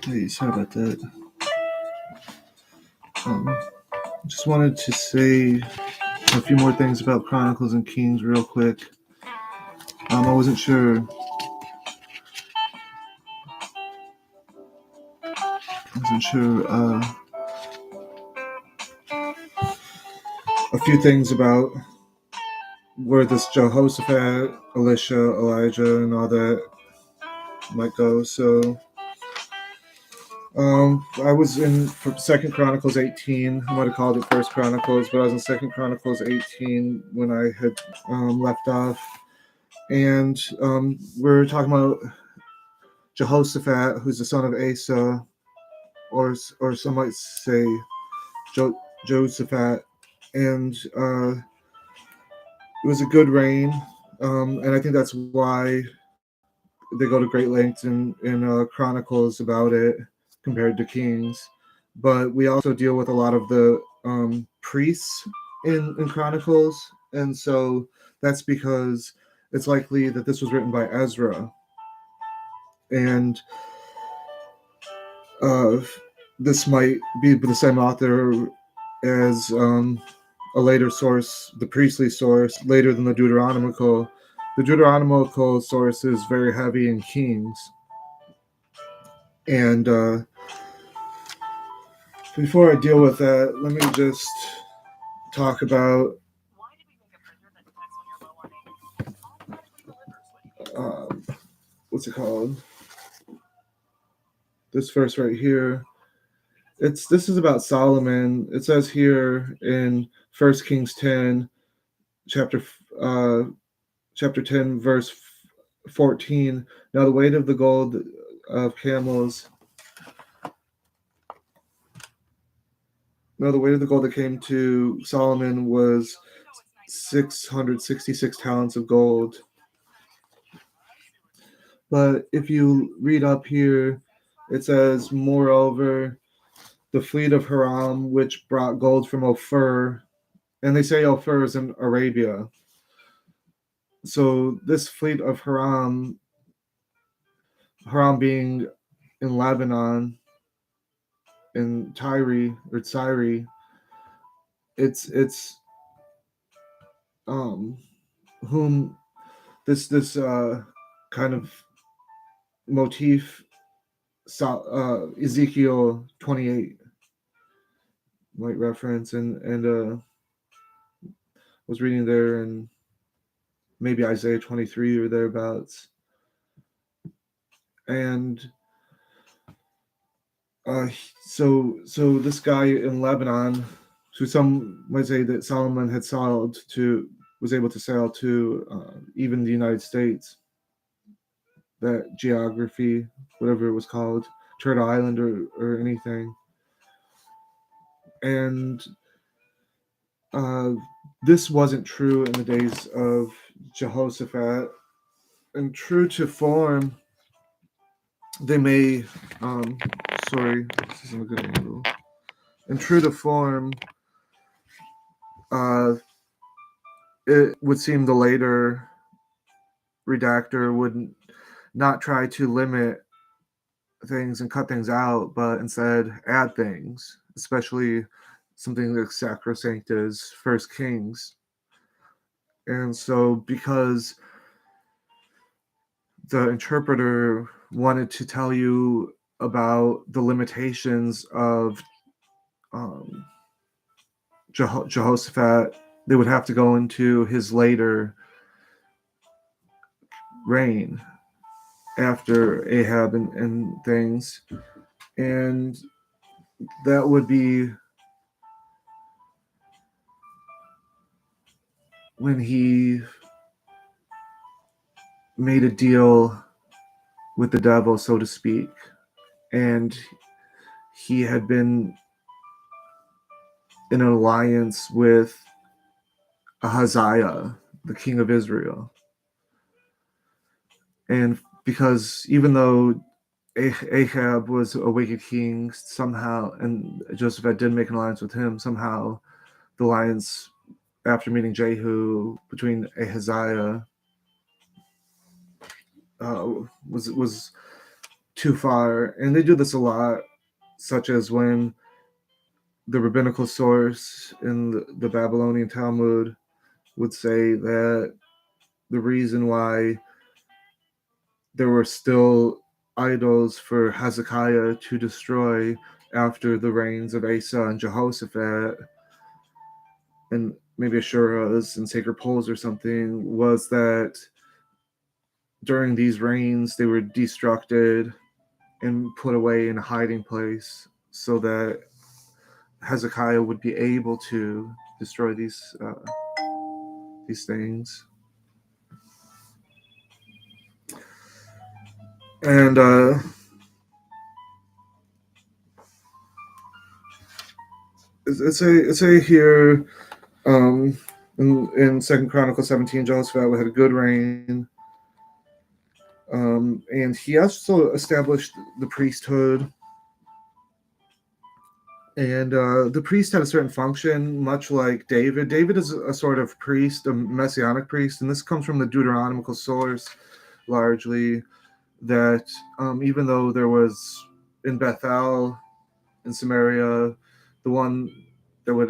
Hey, sorry about that. Um, just wanted to say a few more things about Chronicles and Kings real quick. I wasn't sure. A few things about where this Jehoshaphat, Elisha, Elijah, and all that might go. So, I was in Second Chronicles 18. I might have called it First Chronicles, but I was in Second Chronicles 18 when I had left off, and we're talking about Jehoshaphat, who's the son of Asa, or some might say Josaphat, and it was a good reign, and I think that's why they go to great lengths in Chronicles about it compared to Kings. But we also deal with a lot of the priests in Chronicles, and so that's because it's likely that this was written by Ezra, and this might be the same author as a later source, the priestly source, later than the Deuteronomical. The Deuteronomical source is very heavy in Kings. And before I deal with that, let me just talk about what's it called? This verse right here. This is about Solomon. It says here in 1 Kings 10, chapter 10, verse 14. Now the weight of the gold of camels. Now the weight of the gold that came to Solomon was 666 talents of gold. But if you read up here, it says, moreover, the fleet of Hiram, which brought gold from Ophir, and they say Ophir is in Arabia. So this fleet of Hiram being in Lebanon, in Tyre or Tyre, it's whom this kind of motif, Ezekiel 28 might reference, and was reading there, and maybe Isaiah 23 or thereabouts, and so this guy in Lebanon, who some might say that Solomon had was able to sail to even the United States, that geography, whatever it was called, Turtle Island or anything. And this wasn't true in the days of Jehoshaphat. And true to form, they may, sorry, this isn't a good angle. And true to form, it would seem the later redactor would not try to limit things and cut things out, but instead add things, especially something like sacrosanct as First Kings. And so because the interpreter wanted to tell you about the limitations of Jehoshaphat, they would have to go into his later reign after Ahab and things. And that would be when he made a deal with the devil, so to speak. And he had been in an alliance with Ahaziah, the king of Israel. And because even though Ahab was a wicked king, somehow, and Joseph did make an alliance with him, somehow the alliance, after meeting Jehu, between Ahaziah was too far. And they do this a lot, such as when the rabbinical source in the Babylonian Talmud would say that the reason why there were still idols for Hezekiah to destroy after the reigns of Asa and Jehoshaphat, and maybe Asherahs and sacred poles or something, was that during these reigns they were destructed and put away in a hiding place so that Hezekiah would be able to destroy these things. And it's a here in Second Chronicles 17, Jehoshaphat had a good reign. And he also established the priesthood. And the priest had a certain function, much like David. David is a sort of priest, a messianic priest, and this comes from the Deuteronomical source largely, that even though there was in Bethel, in Samaria, the one that would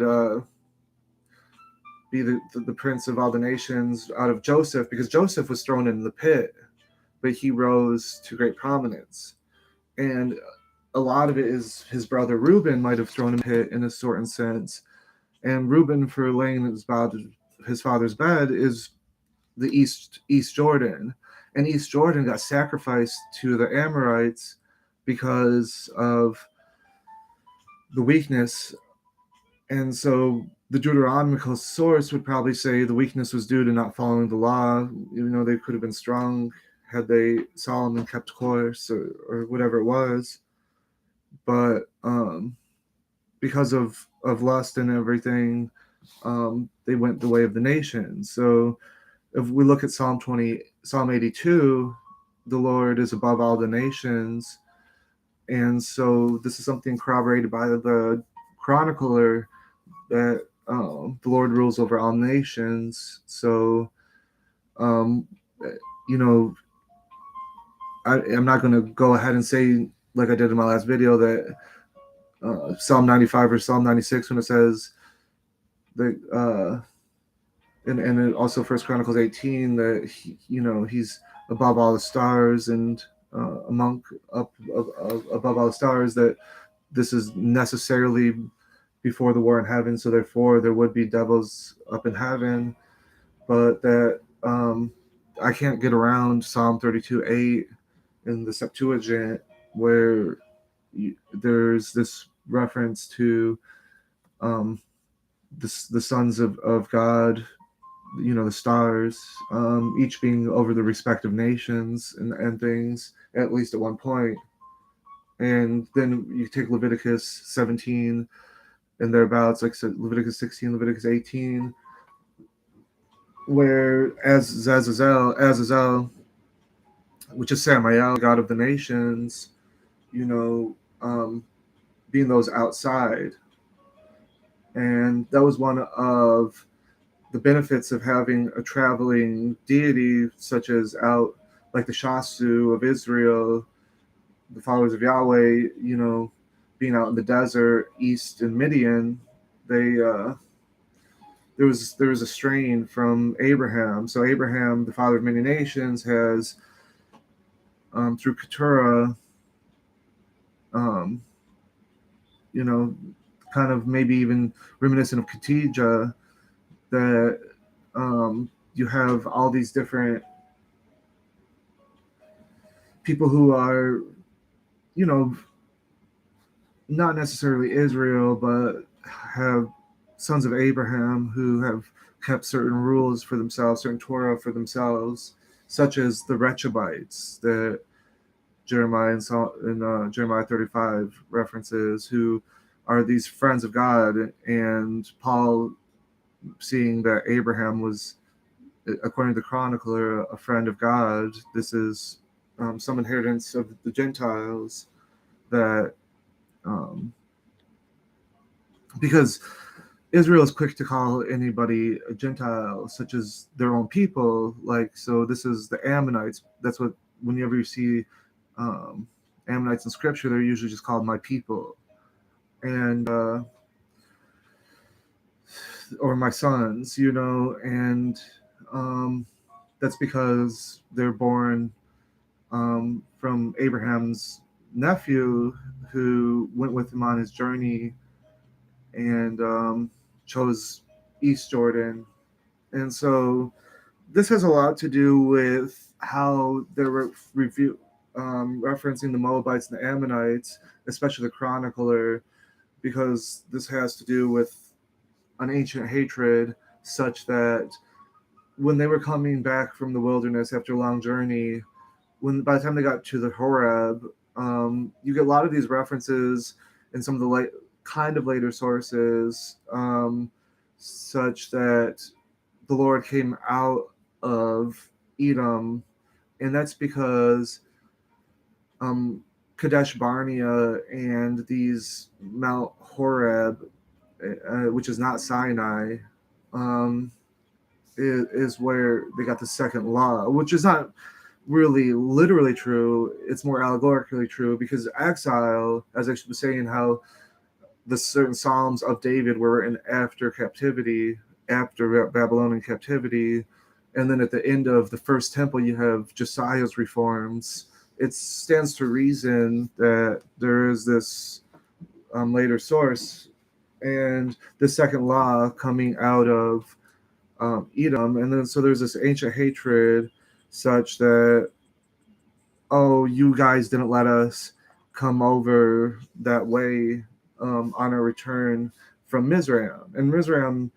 be the prince of all the nations out of Joseph, because Joseph was thrown in the pit, but he rose to great prominence. And a lot of it is his brother Reuben might have thrown him in the pit in a certain sense. And Reuben, for laying his father's bed, is the East Jordan. And East Jordan got sacrificed to the Amorites because of the weakness. And so the Deuteronomical source would probably say the weakness was due to not following the law. They could have been strong had Solomon kept course or whatever it was. But because of lust and everything, they went the way of the nation. So if we look at Psalm 82, the Lord is above all the nations. And so this is something corroborated by the chronicler, that the Lord rules over all nations. So, I'm not going to go ahead and say, like I did in my last video, that Psalm 95 or Psalm 96, when it says that, and also First Chronicles 18, that he's above all the stars and above all the stars, that this is necessarily before the war in heaven, so therefore there would be devils up in heaven. But that I can't get around Psalm 32:8 in the Septuagint, where there's this reference to the sons of God, the stars, each being over the respective nations and things, at least at one point. And then you take Leviticus 17 and thereabouts, like I said, Leviticus 16, Leviticus 18, where Azazel, which is Samael, God of the nations, being those outside. And that was one of the benefits of having a traveling deity, such as out, like the Shasu of Israel, the followers of Yahweh, being out in the desert, east in Midian. There was a strain from Abraham. So Abraham, the father of many nations, has through Keturah, kind of maybe even reminiscent of Khadijah, that you have all these different people who are, not necessarily Israel, but have sons of Abraham who have kept certain rules for themselves, certain Torah for themselves, such as the Rechabites that Jeremiah in Jeremiah 35 references, who are these friends of God. And Paul, seeing that Abraham was, according to the chronicler, a friend of God, this is some inheritance of the Gentiles, that because Israel is quick to call anybody a Gentile, such as their own people. Like, so this is the Ammonites. That's what, whenever you see Ammonites in Scripture, they're usually just called my people, and or my sons, and um, that's because they're born from Abraham's nephew who went with him on his journey and chose East Jordan. And so this has a lot to do with how they're referencing the Moabites and the Ammonites, especially the chronicler, because this has to do with an ancient hatred such that when they were coming back from the wilderness after a long journey, by the time they got to the Horeb, you get a lot of these references in some of the kind of later sources, such that the Lord came out of Edom, and that's because um, Kadesh Barnea and these Mount Horeb, which is not Sinai, um, is where they got the second law, which is not really literally true. It's more allegorically true because exile, as I was saying, how the certain Psalms of David were written after captivity, after Babylonian captivity, and then at the end of the first temple, you have Josiah's reforms. It stands to reason that there is this later source and the second law coming out of Edom, and then so there's this ancient hatred such that, oh, you guys didn't let us come over that way on our return from Mizraim. And Mizraim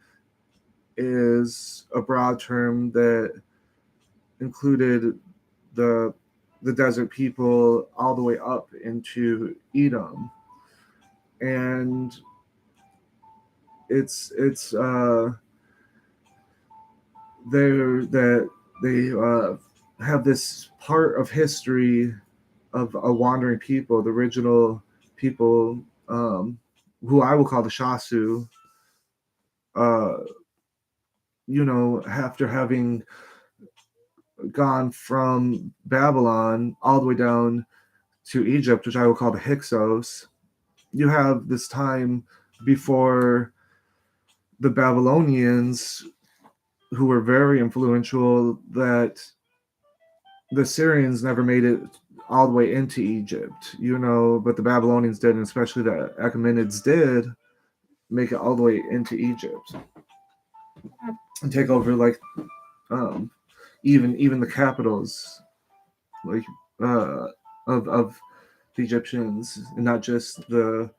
is a broad term that included the the desert people all the way up into Edom. And it's there that they have this part of history of a wandering people, the original people, um, who I will call the Shasu, uh, after having gone from Babylon all the way down to Egypt, which I will call the Hyksos, you have this time before the Babylonians, who were very influential, that the Syrians never made it all the way into Egypt, but the Babylonians did, and especially the Achaemenids did make it all the way into Egypt and take over um, even the capitals, like of the Egyptians, and not just the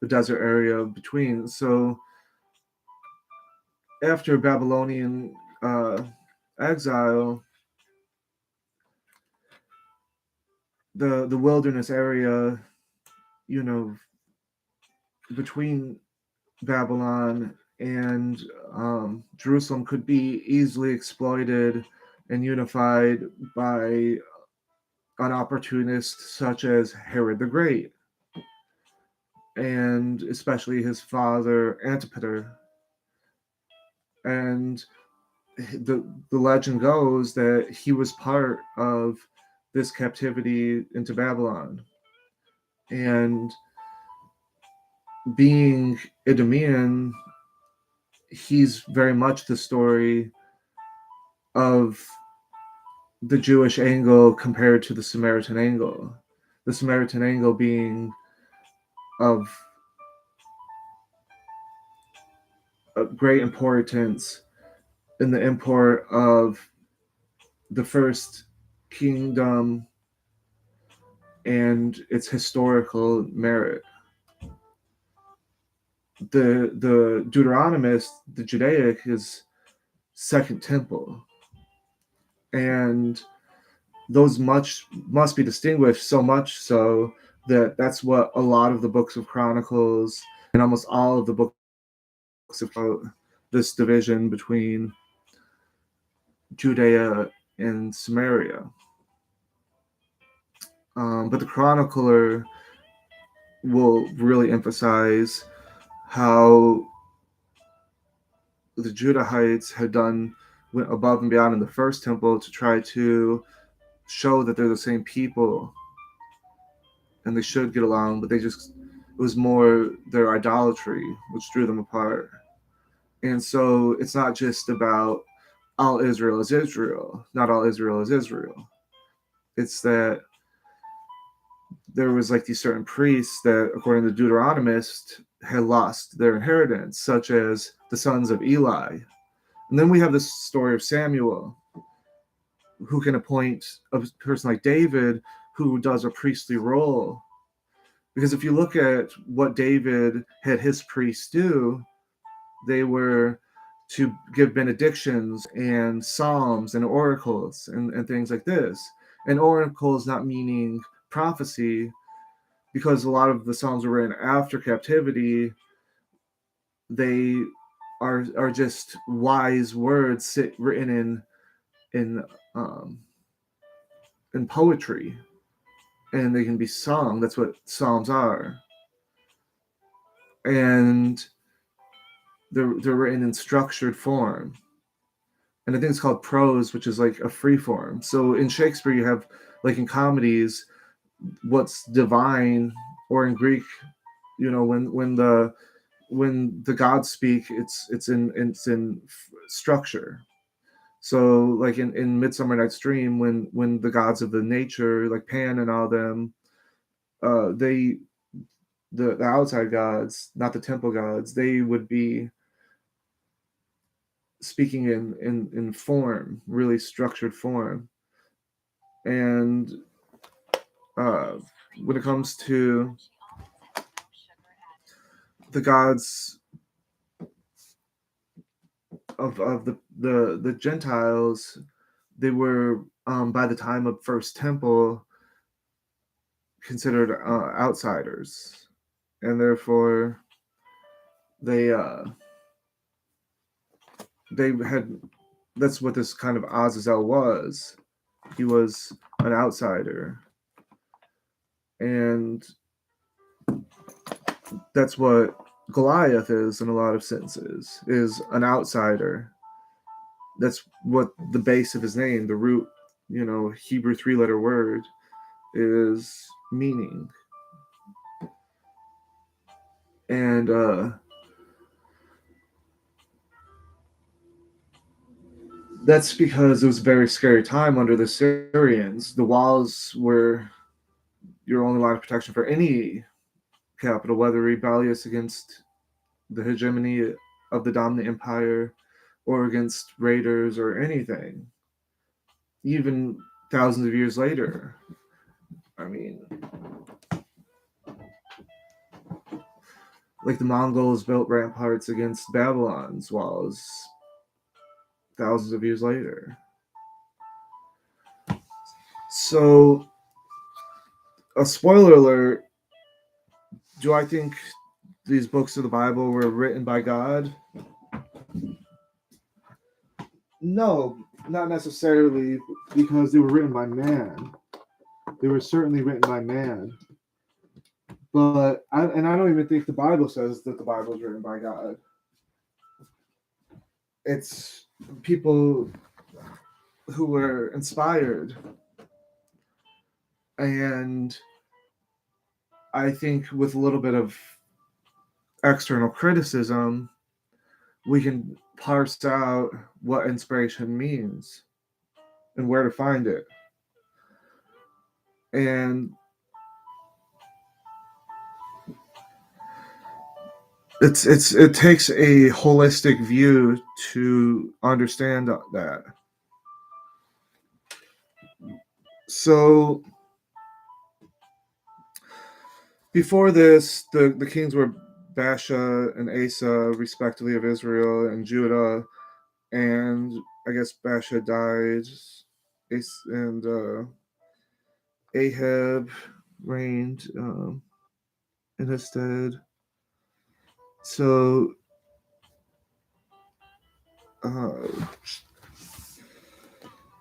desert area between. So after Babylonian uh, exile, the wilderness area, you know, between Babylon and Jerusalem could be easily exploited and unified by an opportunist such as Herod the Great, and especially his father Antipater. And the legend goes that he was part of this captivity into Babylon. And being Idumean, he's very much the story of the Jewish angle compared to the Samaritan angle. The Samaritan angle being of great importance in the import of the first kingdom and its historical merit. The Deuteronomist, the Judaic, is Second Temple, and those must be distinguished, so much so that that's what a lot of the books of Chronicles and almost all of the books about this division between Judea and Samaria. But the chronicler will really emphasize how the Judahites went above and beyond in the first temple to try to show that they're the same people, and they should get along, but it was more their idolatry which drew them apart. And so it's not just about all Israel is Israel, not all Israel is Israel. It's that there was like these certain priests that, according to the Deuteronomist, had lost their inheritance, such as the sons of Eli. And then we have this story of Samuel, who can appoint a person like David who does a priestly role. Because if you look at what David had his priests do, they were to give benedictions and psalms and oracles and things like this. And oracles not meaning prophecy, because a lot of the psalms were written after captivity. They are just wise words written um, in poetry, and they can be sung. That's what psalms are, and they're written in structured form. And I think it's called prose, which is like a free form. So in Shakespeare, you have, like in comedies, what's divine, or in Greek, when the gods speak, it's in structure. So like in Midsummer Night's Dream, when the gods of the nature, like Pan and all them, they the outside gods, not the temple gods, they would be speaking in form, really structured form. And uh, when it comes to the gods of the Gentiles, they were, by the time of First Temple, considered outsiders, and therefore they they had, that's what this kind of Azazel was. He was an outsider, and that's what Goliath is in a lot of senses, is an outsider. That's what the base of his name, the root, Hebrew 3-letter word, is meaning. And that's because it was a very scary time under the Syrians. The walls were your only line of protection for any capital, whether rebellious against the hegemony of the dominant empire or against raiders or anything. Even thousands of years later, I mean, like the Mongols built ramparts against Babylon's walls thousands of years later. So, a spoiler alert, do I think these books of the Bible were written by God? No, not necessarily, because they were written by man. They were certainly written by man. But I don't even think the Bible says that the Bible is written by God. It's people who were inspired. And I think with a little bit of external criticism, we can parse out what inspiration means and where to find it. And it takes a holistic view to understand that. So before this, the kings were Baasha and Asa, respectively, of Israel and Judah, and I guess Baasha died, and Ahab reigned in his stead. So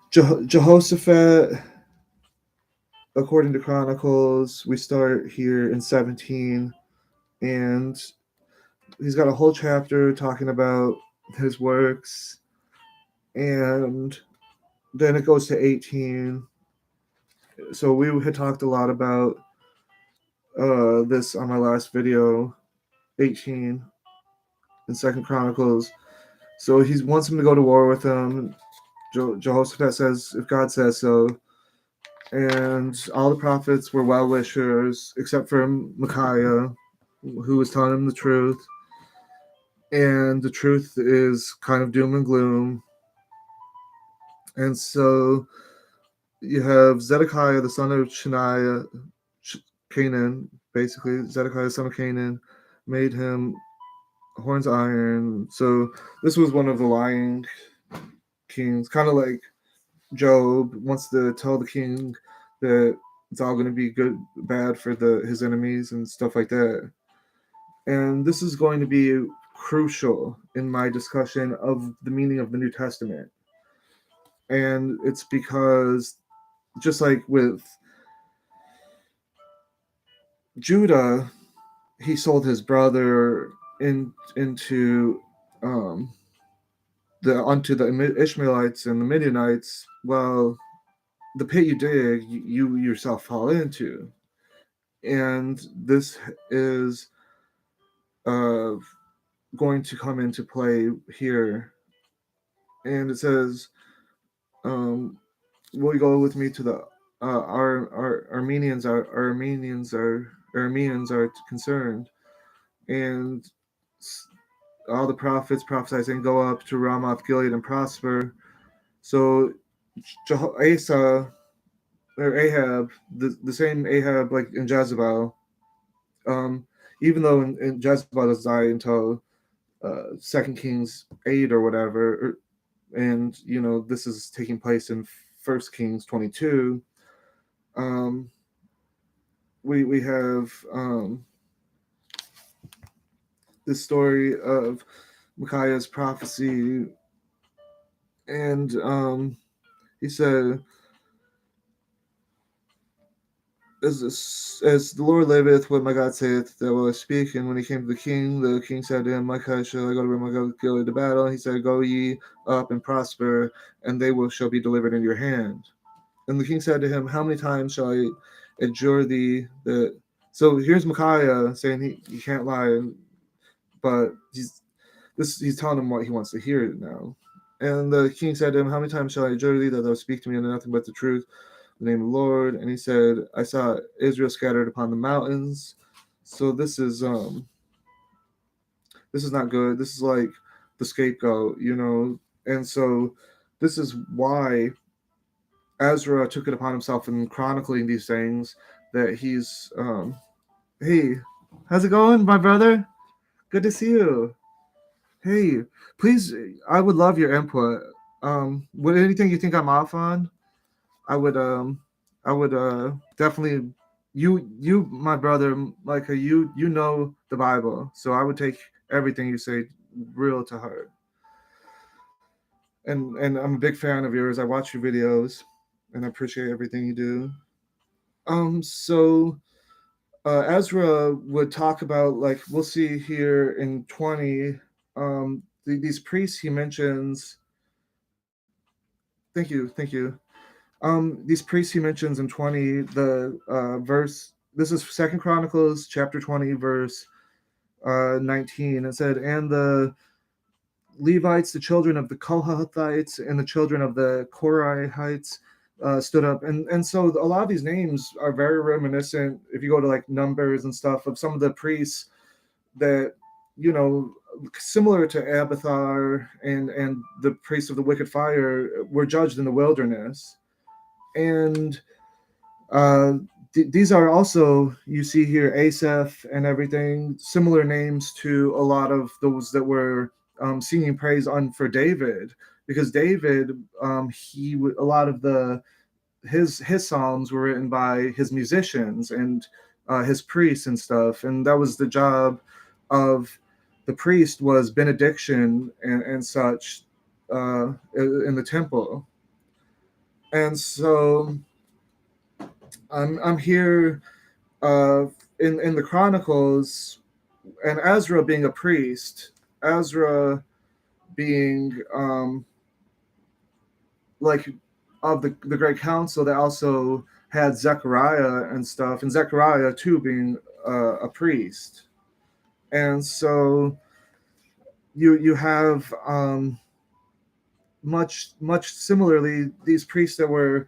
Jehoshaphat, according to Chronicles, we start here in 17, and he's got a whole chapter talking about his works, and then it goes to 18. So we had talked a lot about this on my last video, 18 in Second Chronicles. So he wants him to go to war with him. Jehoshaphat says, if God says so. And all the prophets were well wishers, except for Micaiah, who was telling him the truth. And the truth is kind of doom and gloom. And so you have Zedekiah, the son of Canaan, basically. Zedekiah, the son of Canaan, made him horns of iron. So this was one of the lying kings, kind of like Job wants to tell the king that it's all going to be good, bad for his enemies and stuff like that. And this is going to be crucial in my discussion of the meaning of the New Testament. And it's because, just like with Judah, he sold his brother into unto the Ishmaelites and the Midianites. Well, the pit you dig, you yourself fall into. And this is going to come into play here. And it says, will you go with me to the our Armenians are concerned, and all the prophets prophesy saying, "Go up to Ramoth Gilead and prosper." So Asa or Ahab, the same Ahab like in Jezebel, even though in Jezebel doesn't die until 2 Kings 8 or whatever, and this is taking place in 1 Kings 22. We have this story of Micaiah's prophecy, and he said, as the Lord liveth, what my God saith, that will I speak. And when he came to the king said to him, Micaiah, shall I go to Ramoth Gilead to battle? And he said, Go ye up and prosper, and they shall be delivered into your hand. And the king said to him, How many times shall I adjure thee that? So here's Micaiah saying he can't lie, but he's telling him what he wants to hear now. And the king said to him, How many times shall I adjure thee that thou speak to me unto nothing but the truth, the name of the Lord? And he said, I saw Israel scattered upon the mountains. So this is not good. This is like the scapegoat, And so this is why Ezra took it upon himself in chronicling these things, that he's hey, how's it going, my brother? Good to see you. Hey, please, I would love your input. With anything you think I'm off on, I would definitely, you my brother, like you know the Bible, so I would take everything you say real to heart. And I'm a big fan of yours. I watch your videos, and I appreciate everything you do. So Ezra would talk about, like we'll see here in 20, these priests he mentions. Thank you. These priests he mentions in 20, the verse. This is Second Chronicles chapter 20, verse 19. It said, "And the Levites, the children of the Kohathites, and the children of the Korahites stood up." And so a lot of these names are very reminiscent, if you go to like Numbers and stuff, of some of the priests that, similar to Abathar and the priests of the wicked fire, were judged in the wilderness. And these are also, you see here, Asaph and everything, similar names to a lot of those that were singing praise for David, because David, a lot of his psalms were written by his musicians and his priests and stuff, and that was the job of the priest, was benediction and such in the temple. And so I'm here in the Chronicles, and Ezra being a priest, Ezra being like of the Great Council that also had Zechariah and stuff, and Zechariah too being a priest. And so you have much similarly these priests that were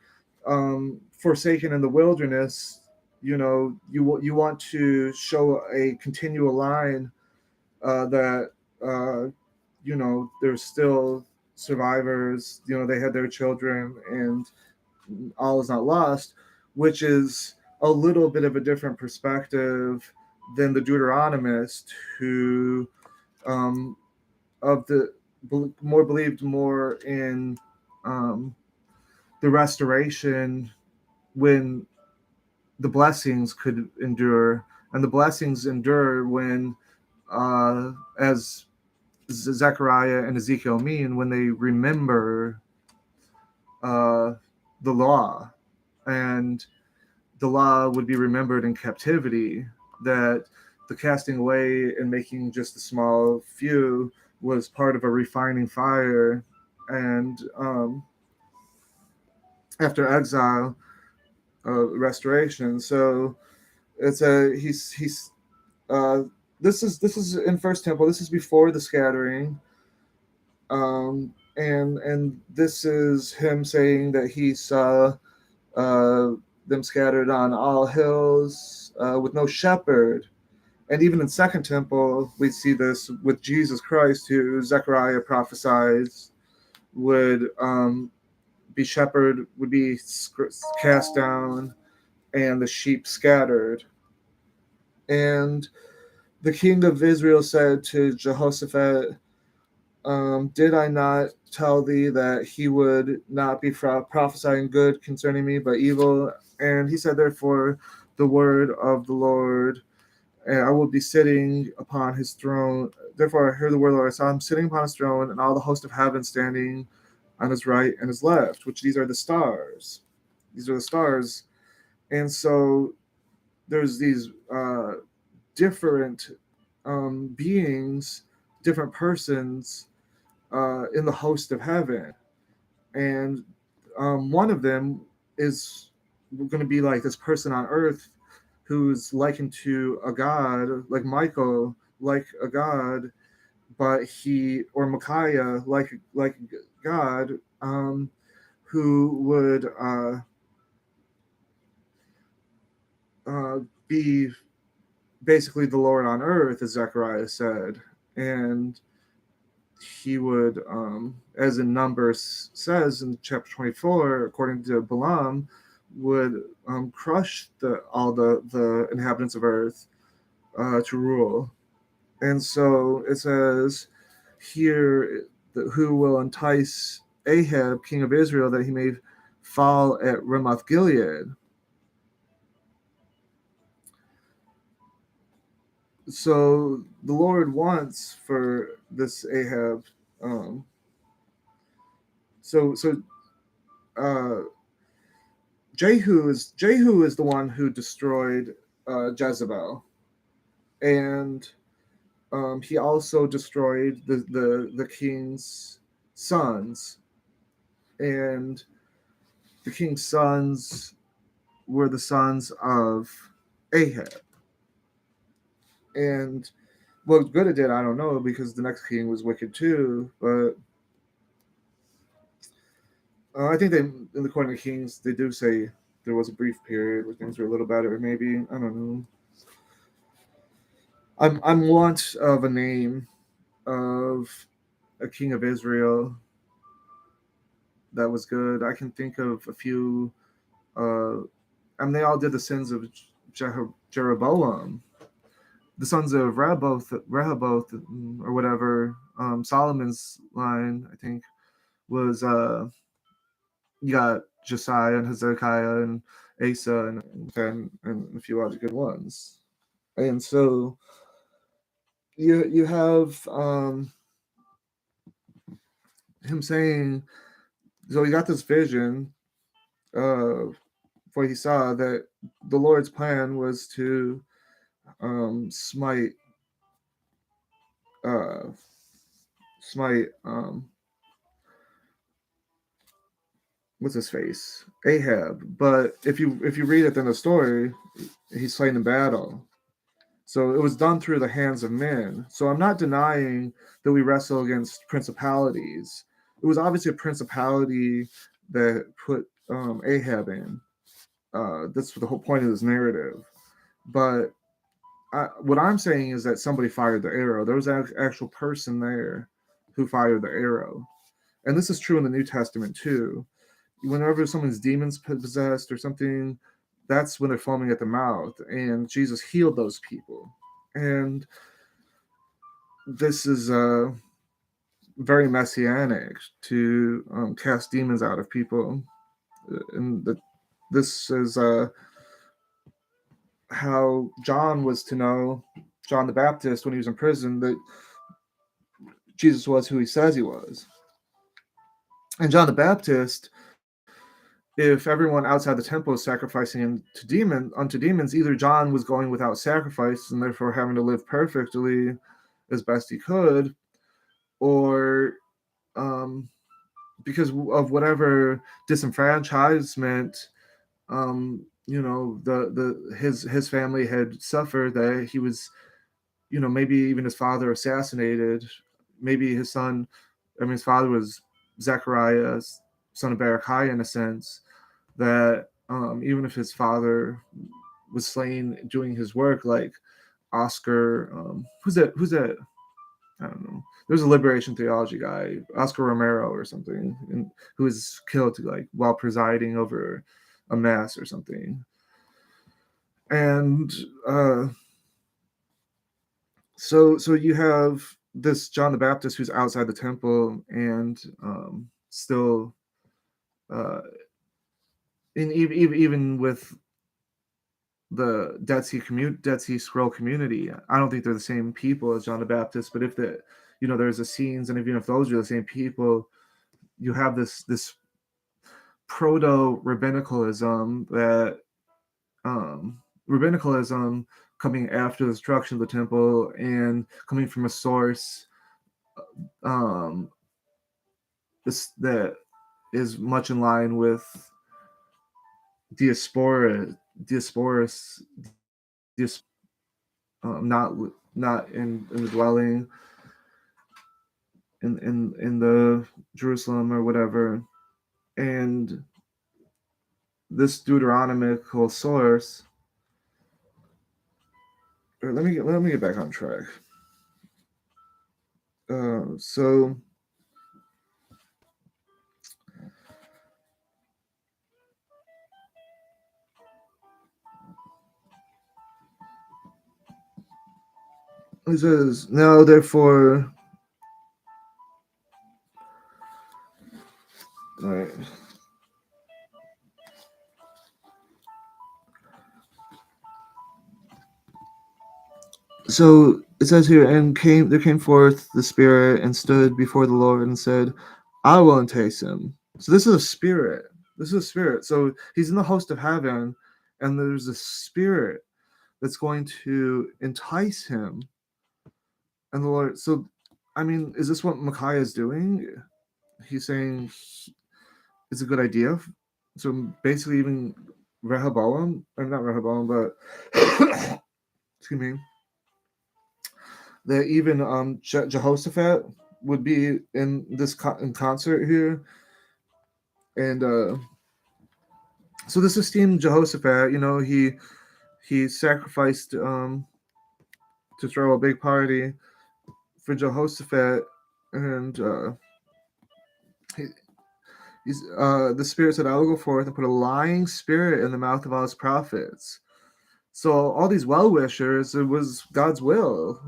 forsaken in the wilderness. You want to show a continual line that there's still survivors. They had their children, and all is not lost, which is a little bit of a different perspective than the Deuteronomist, who um, of the more believed more in um, the restoration when the blessings could endure, and the blessings endure when, as Zechariah and Ezekiel mean, when they remember uh, the law, and the law would be remembered in captivity. That the casting away and making just a small few was part of a refining fire, and after exile, restoration. So it's a he's this is in First Temple. This is before the scattering, and this is him saying that he saw uh, them scattered on all hills with no shepherd. And even in Second Temple, we see this with Jesus Christ, who Zechariah prophesies would would be cast down, and the sheep scattered. And the king of Israel said to Jehoshaphat, did I not tell thee that he would not be prophesying good concerning me, but evil? And he said, therefore, the word of the Lord, and I will be sitting upon his throne. Therefore, I heard the word of the Lord. I saw him sitting upon his throne, and all the host of heaven standing on his right and his left, which these are the stars. These are the stars. And so there's these different beings, different persons in the host of heaven. And one of them is going to be like this person on earth who's likened to a god, like Michael, like a god, but or Micaiah, like God, who would uh, be basically the Lord on earth, as Zechariah said. And he would, as in Numbers says in chapter 24, according to Balaam, would crush all the inhabitants of earth to rule. And so it says here, who will entice Ahab, king of Israel, that he may fall at Ramoth Gilead. So the Lord wants for this Ahab. Um, so uh, Jehu is the one who destroyed Jezebel, and he also destroyed the king's sons, and the king's sons were the sons of Ahab. And what good it did, I don't know, because the next king was wicked too. But I think in the Court of Kings, they do say there was a brief period where things were a little better. Maybe, I don't know. I'm want of a name of a king of Israel that was good. I can think of a few. I mean, they all did the sins of Jeroboam, the sons of Rehoboth, or whatever. Solomon's line, I think, was you got Josiah and Hezekiah and Asa and a few other good ones. And so you have him saying, so he got this vision where he saw that the Lord's plan was to smite smite what's his face, Ahab. But if you read it in the story, he's slain in battle. So it was done through the hands of men. So I'm not denying that we wrestle against principalities. It was obviously a principality that put Ahab in. That's the whole point of this narrative. But what I'm saying is that somebody fired the arrow. There was an actual person there who fired the arrow. And this is true in the New Testament too. Whenever someone's demons possessed or something, that's when they're foaming at the mouth. And Jesus healed those people. And this is very messianic to cast demons out of people. And this is how John was to know, John the Baptist, when he was in prison, that Jesus was who he says he was. And John the Baptist, if everyone outside the temple is sacrificing unto demons, either John was going without sacrifice and therefore having to live perfectly as best he could, or because of whatever disenfranchisement his family had suffered, that he was, maybe even his father assassinated, maybe his son, his father was Zechariah, son of Berechiah, in a sense, that even if his father was slain doing his work, like Oscar, who's that, I don't know. There's a liberation theology guy, Oscar Romero or something, who was killed like while presiding over a mass or something. And so you have this John the Baptist who's outside the temple and still, even with the Dead Sea Scroll community, I don't think they're the same people as John the Baptist. But if there's the scenes, and even if those are the same people, you have this proto rabbinicalism that rabbinicalism coming after the destruction of the temple and coming from a source this that is much in line with diasporis, not in the dwelling in the Jerusalem or whatever. And this Deuteronomical source. Let me get back on track. So it says, now therefore, all right. So it says here, and there came forth the Spirit and stood before the Lord and said, I will entice him. So this is a spirit. This is a spirit. So he's in the host of heaven, and there's a spirit that's going to entice him. And the Lord, so is this what Micaiah is doing? He's saying it's a good idea. So basically, even Rehoboam, or not Rehoboam, but excuse me, that even Jehoshaphat would be in this in concert here. And so this esteemed Jehoshaphat, he sacrificed to throw a big party for Jehoshaphat, and the Spirit said, I will go forth and put a lying spirit in the mouth of all his prophets. So all these well-wishers, it was God's will,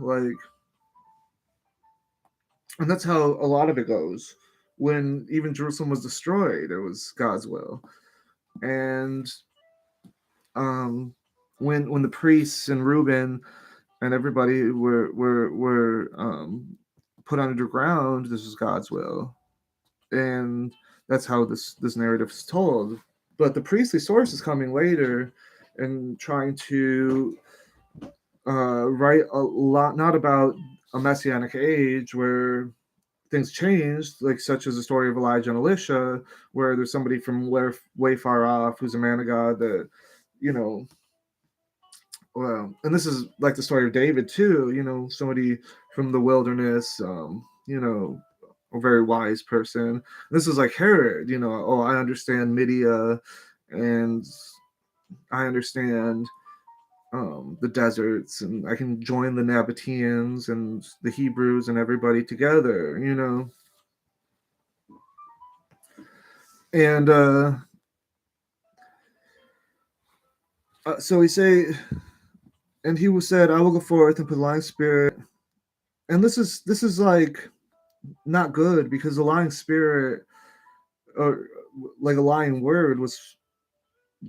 and that's how a lot of it goes. When even Jerusalem was destroyed, it was God's will. And when the priests and Reuben and everybody were put underground, this was God's will, and that's how this narrative is told. But the priestly source is coming later and trying to write a lot, not about a messianic age where things changed, like such as the story of Elijah and Elisha, where there's somebody from way far off who's a man of God that, you know, well, and this is like the story of David too, you know, somebody from the wilderness, you know, a very wise person. This is like Herod, you know, oh, I understand Media and I understand the deserts, and I can join the Nabateans and the Hebrews and everybody together, you know. And so he say, and he was said, I will go forth and put a lying spirit. And this is like not good, because the lying spirit, or like a lying word, was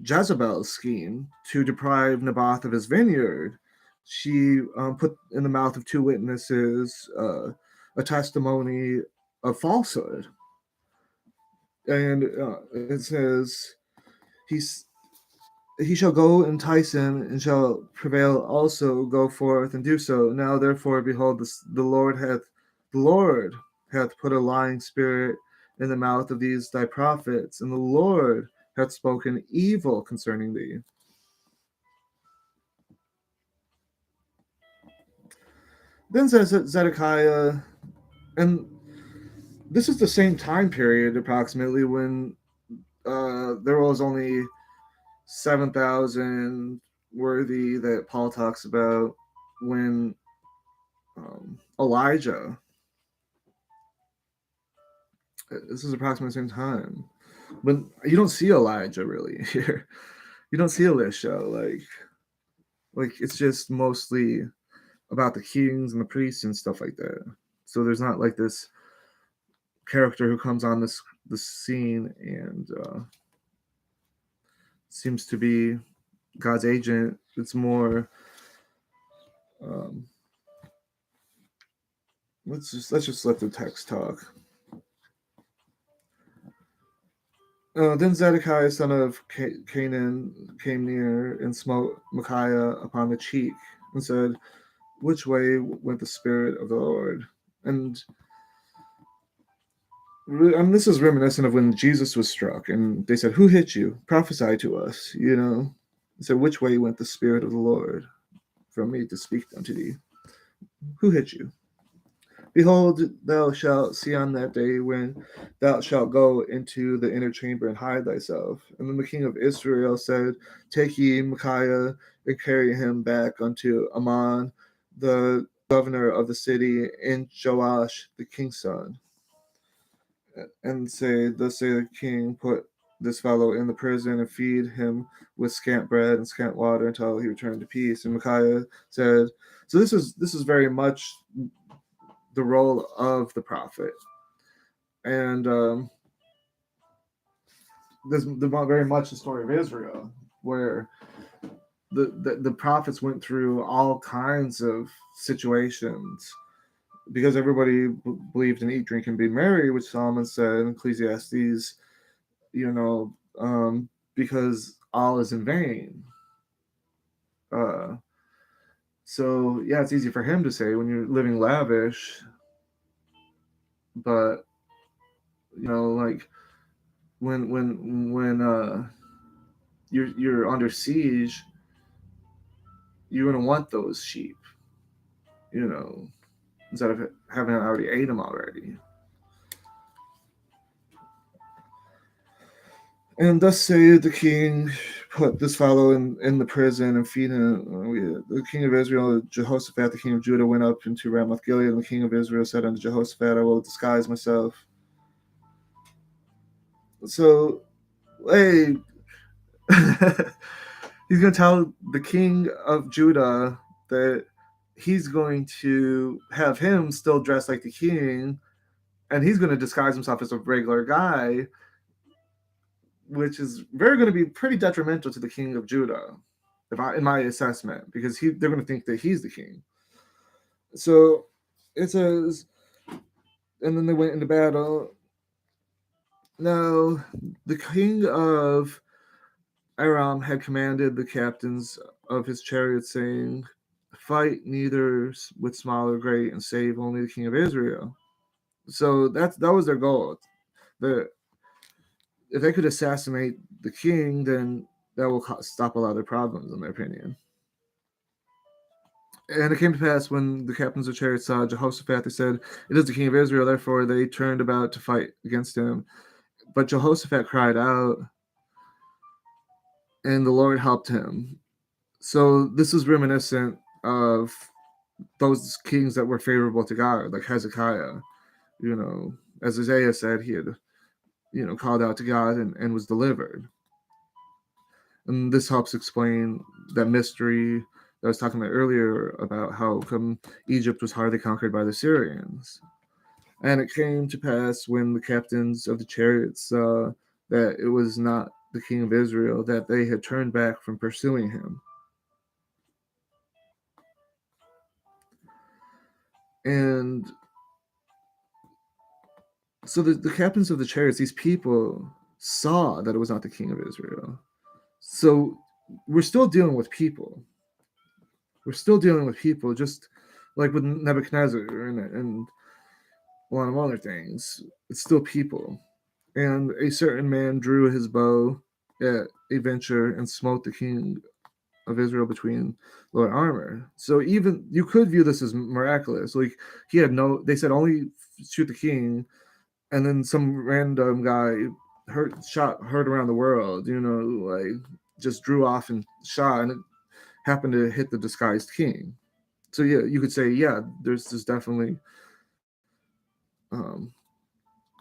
Jezebel's scheme to deprive Naboth of his vineyard. She put in the mouth of two witnesses a testimony of falsehood, and it says, he's he shall go entice him, and shall prevail also go forth and do so. Now therefore, behold, the Lord hath put a lying spirit in the mouth of these thy prophets, and the Lord hath spoken evil concerning thee. Then says Zedekiah, and this is the same time period approximately when there was only 7,000 worthy that Paul talks about, when Elijah. This is approximately the same time, but you don't see Elijah really here. You don't see Elisha. Like it's just mostly about the kings and the priests and stuff like that. So there's not like this character who comes on this scene and seems to be God's agent. It's more um, let's just let the text talk. Then Zedekiah, son of Canaan, came near and smote Micaiah upon the cheek and said, which way went the Spirit of the Lord? And this is reminiscent of when Jesus was struck, and they said, who hit you? Prophesy to us, you know. He said, which way went the Spirit of the Lord from me to speak unto thee? Who hit you? Behold, thou shalt see on that day when thou shalt go into the inner chamber and hide thyself. And then the king of Israel said, take ye Micaiah and carry him back unto Ammon, the governor of the city, and Joash, the king's son. And say, thus say the king, put this fellow in the prison and feed him with scant bread and scant water until he returned to peace. And Micaiah said, so this is very much the role of the prophet, and this very much the story of Israel, where the prophets went through all kinds of situations, because everybody believed in eat, drink, and be merry, which Solomon said in Ecclesiastes, you know, because all is in vain. Uh, so yeah, it's easy for him to say when you're living lavish, but you know, like when you're under siege, you're gonna want those sheep, you know, instead of having already ate them already. And thus say the king, put this fellow in the prison and feed him. The king of Israel, Jehoshaphat, the king of Judah, went up into Ramoth Gilead, and the king of Israel said unto Jehoshaphat, I will disguise myself. So, hey, he's going to tell the king of Judah that he's going to have him still dressed like the king, and he's going to disguise himself as a regular guy, which is very going to be pretty detrimental to the king of Judah, in my assessment, because they're going to think that he's the king. So it says, and then they went into battle. Now the king of Aram had commanded the captains of his chariots, saying, fight neither with small or great, and save only the king of Israel. So that was their goal. The If they could assassinate the king, then that will stop a lot of their problems, in their opinion. And it came to pass when the captains of chariots saw Jehoshaphat, they said, "It is the king of Israel." Therefore, they turned about to fight against him. But Jehoshaphat cried out, and the Lord helped him. So this is reminiscent of those kings that were favorable to God, like Hezekiah. As Isaiah said, he had, called out to God and was delivered. And this helps explain that mystery that I was talking about earlier about how come Egypt was hardly conquered by the Syrians. And it came to pass when the captains of the chariots saw that it was not the king of Israel, that they had turned back from pursuing him. And so the captains of the chariots, these people, saw that it was not the king of Israel. So we're still dealing with people. We're still dealing with people, just like with Nebuchadnezzar and a lot of other things. It's still people. And a certain man drew his bow at a venture and smote the king of Israel between lower armor. So even you could view this as miraculous. Like he had no, they said only shoot the king, and then some random guy heard around the world, like just drew off and shot, and it happened to hit the disguised king. So yeah, you could say, yeah, there's definitely um,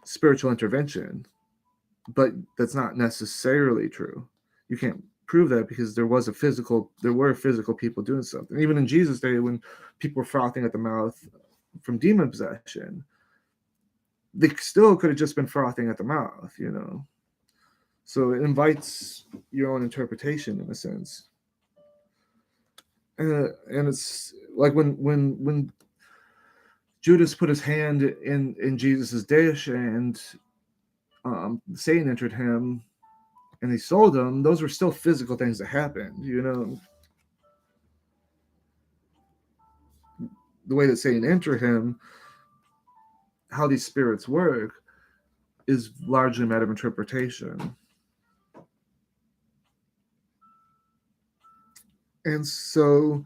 spiritual intervention, but that's not necessarily true. You can't prove that because there were physical people doing something. Even in Jesus' day, when people were frothing at the mouth from demon possession, they still could have just been frothing at the mouth. So it invites your own interpretation in a sense. And it's like when Judas put his hand in Jesus's dish, and Satan entered him, and he sold him. Those were still physical things that happened. The way that Satan entered him, how these spirits work, is largely a matter of interpretation. And so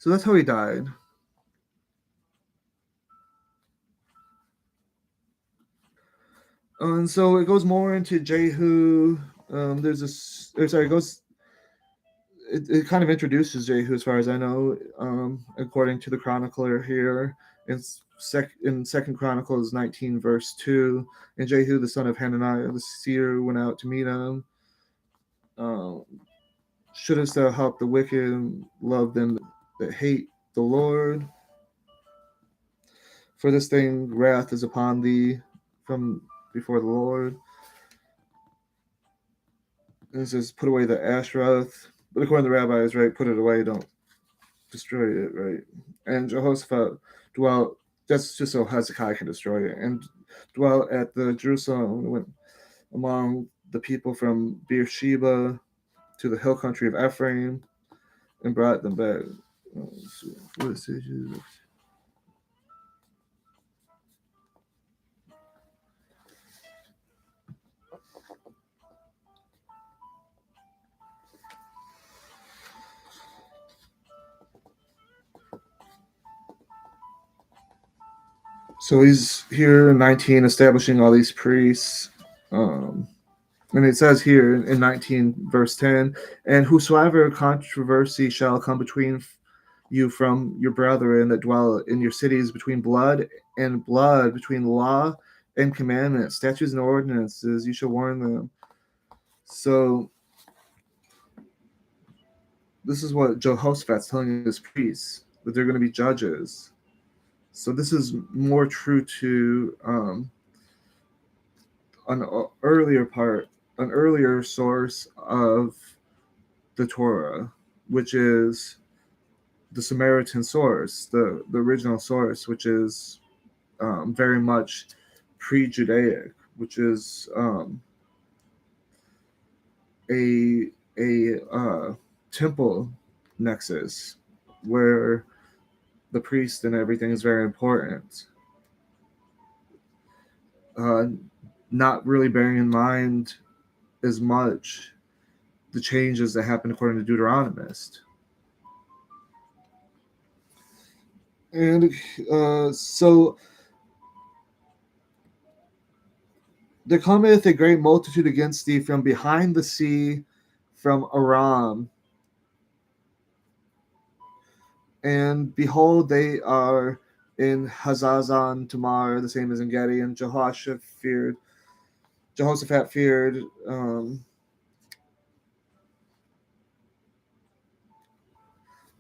that's how he died. And so it goes more into Jehu. There's this. Sorry, it kind of introduces Jehu, as far as I know, according to the chronicler here. In Second Chronicles 19, verse 2, and Jehu, the son of Hananiah, the seer, went out to meet him. Shouldest thou help the wicked and love them that hate the Lord? For this thing wrath is upon thee from before the Lord. And it says, put away the Ashtaroth. But according to the rabbis, right, put it away, don't destroy it, right? And Jehoshaphat dwelt, that's just so Hezekiah can destroy it, and dwelt at the Jerusalem, went among the people from Beersheba to the hill country of Ephraim, and brought them back. What is it? So he's here in 19 establishing all these priests. And it says here in 19 verse 10, and whosoever controversy shall come between you from your brethren that dwell in your cities, between blood and blood, between law and commandment, statutes and ordinances, you shall warn them. So this is what Jehoshaphat's telling his priests, that they're going to be judges. So this is more true to an earlier source of the Torah, which is the Samaritan source, the original source, which is very much pre-Judaic, which is a temple nexus, where the priest and everything is very important. Not really bearing in mind as much the changes that happened according to Deuteronomist. And so there cometh a great multitude against thee from behind the sea, from Aram. And behold, they are in Hazazon Tamar, the same as in Gedi, and Jehoshaphat feared.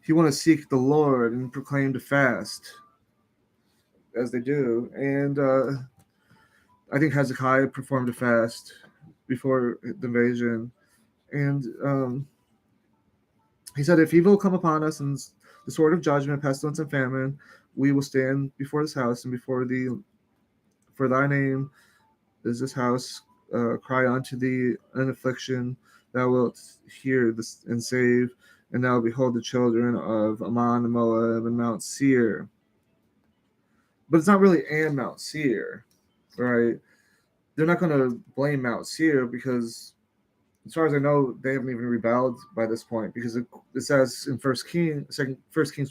He want to seek the Lord and proclaim to fast, as they do. And I think Hezekiah performed a fast before the invasion. And he said, if evil come upon us and the sword of judgment, pestilence, and famine, we will stand before this house and before thee. For thy name is this house. Cry unto thee in affliction. Thou wilt hear this and save. And now behold the children of Ammon and Moab and Mount Seir. But it's not really and Mount Seir, right? They're not going to blame Mount Seir because, as far as I know, they haven't even rebelled by this point, because it says in First Kings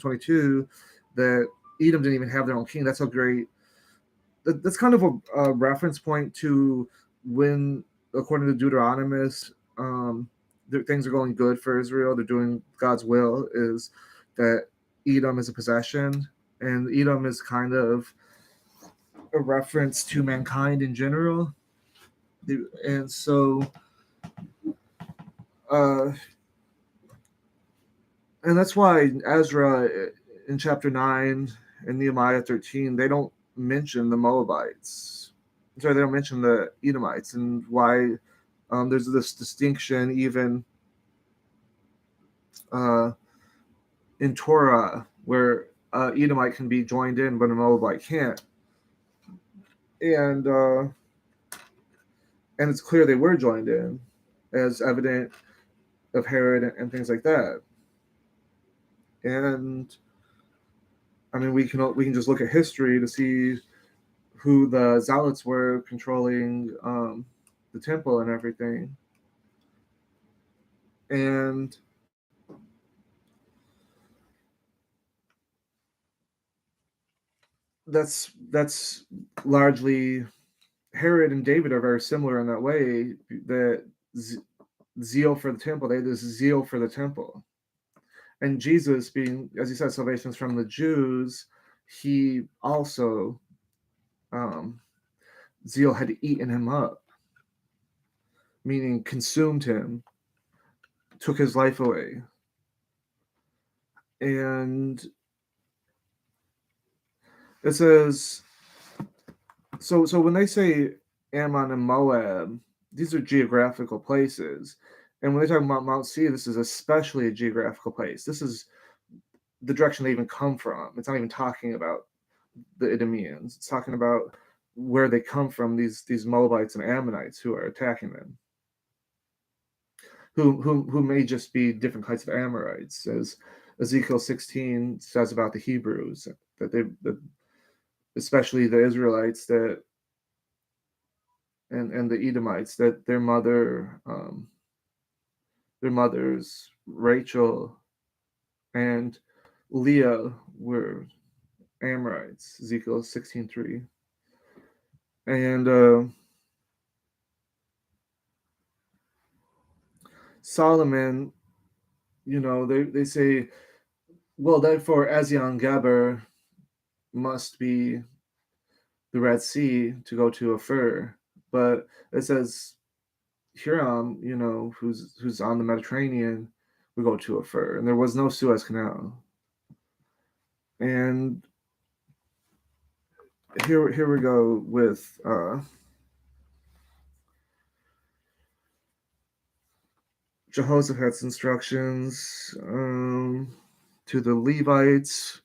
22 that Edom didn't even have their own king. That's how great. That's kind of a reference point to when, according to Deuteronomist, things are going good for Israel. They're doing God's will. Is that Edom is a possession, and Edom is kind of a reference to mankind in general. And so and that's why Ezra in chapter 9 and Nehemiah 13, they don't mention the Moabites. Sorry, they don't mention the Edomites, and why there's this distinction even in Torah where Edomite can be joined in, but a Moabite can't. And it's clear they were joined in, as evident of Herod and things like that. And I mean, we can just look at history to see who the zealots were controlling the temple and everything. And that's largely, Herod and David are very similar in that way, that zeal for the temple, they had this zeal for the temple. And Jesus, being, as he said, salvation is from the Jews, he also zeal had eaten him up, meaning consumed him, took his life away. And it says, so when they say Ammon and Moab, these are geographical places. And when they talk about Mount Seir, this is especially a geographical place. This is the direction they even come from. It's not even talking about the Idumeans. It's talking about where they come from, these Moabites and Ammonites who are attacking them, who may just be different kinds of Amorites, as Ezekiel 16 says about the Hebrews, that especially the Israelites, that and the Edomites, that their mothers Rachel and Leah were Amorites, Ezekiel 16:3. And Solomon, they say, well, therefore Ezion Geber must be the Red Sea to go to Ophir. But it says Hiram, who's on the Mediterranean, we go to Ophir. And there was no Suez Canal. And here we go with Jehoshaphat's instructions to the Levites.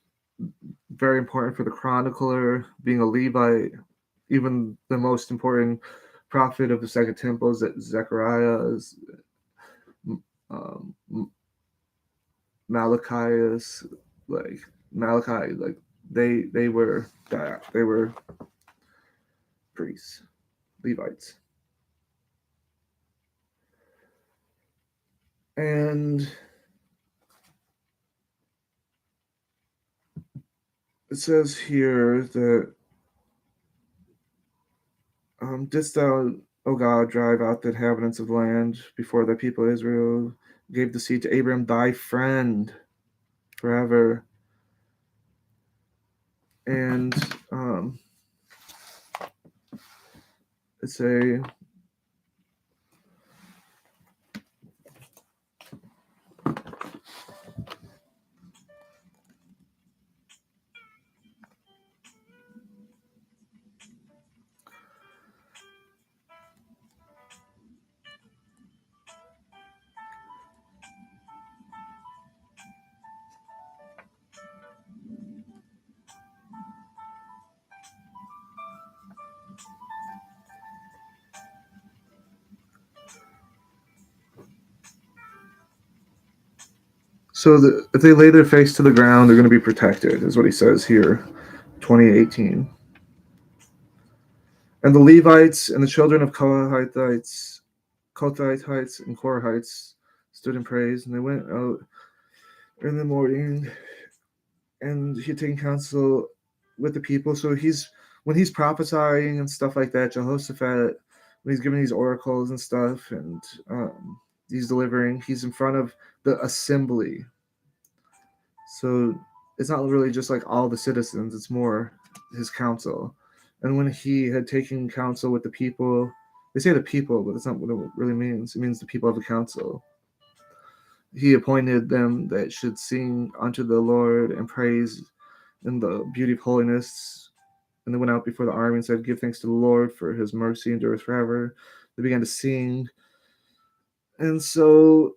Very important for the chronicler, being a Levite. Even the most important prophet of the Second Temple is Zechariah. Malachias, like Malachi, like they were that they were priests, Levites, and it says here that didst thou, O God, drive out the inhabitants of the land before the people of Israel, gave the seed to Abraham thy friend forever. And it's a so if they lay their face to the ground, they're going to be protected, is what he says here, 2018. And the Levites and the children of Kohathites and Korahites stood in praise, and they went out in the morning, and he had taken counsel with the people. So when he's prophesying and stuff like that, Jehoshaphat, when he's giving these oracles and stuff, and he's delivering, he's in front of the assembly. So it's not really just like all the citizens; it's more his council. And when he had taken counsel with the people, they say the people, but that's not what it really means. It means the people of the council. He appointed them that should sing unto the Lord and praise in the beauty of holiness. And they went out before the army and said, give thanks to the Lord, for his mercy endures forever. They began to sing. And so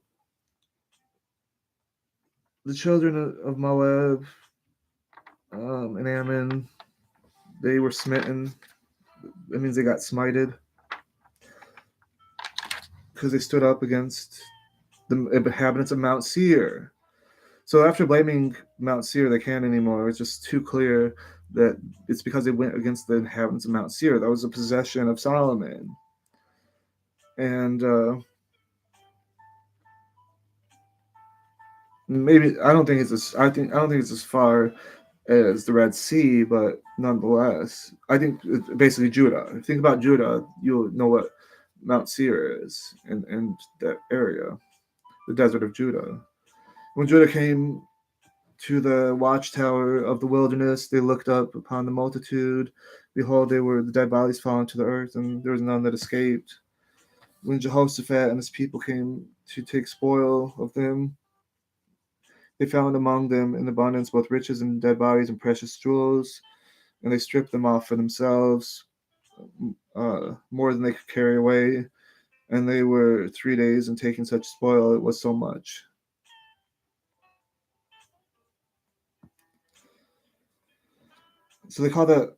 the children of Moab and Ammon, they were smitten. That means they got smited because they stood up against the inhabitants of Mount Seir. So after blaming Mount Seir, they can't anymore. It's just too clear that it's because they went against the inhabitants of Mount Seir. That was a possession of Solomon. And maybe I don't think it's as far as the Red Sea, but nonetheless, I think it's basically Judah. If you think about Judah, you'll know what Mount Seir is in that area, the desert of Judah. When Judah came to the watchtower of the wilderness, they looked up upon the multitude. Behold, they were the dead bodies fallen to the earth, and there was none that escaped. When Jehoshaphat and his people came to take spoil of them, they found among them in abundance both riches and dead bodies and precious jewels, and they stripped them off for themselves, more than they could carry away. And they were 3 days in taking such spoil, it was so much. So they call that